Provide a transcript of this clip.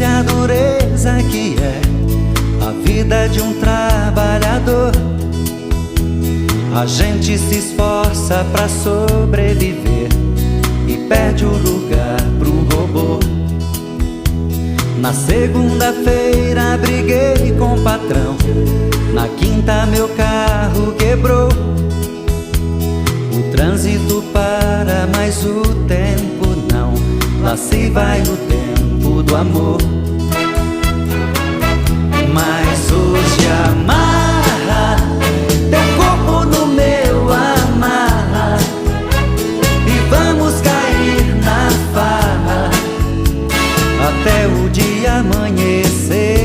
conhece a dureza que é a vida de um trabalhador. A gente se esforça pra sobreviver e perde o lugar pro robô. Na segunda-feira briguei com o patrão, na quinta meu carro quebrou. O trânsito para, mas o tempo não. Lá se vai o tempo do amor. Mas hoje amarra teu corpo no meu amarra e vamos cair na farra até o dia amanhecer.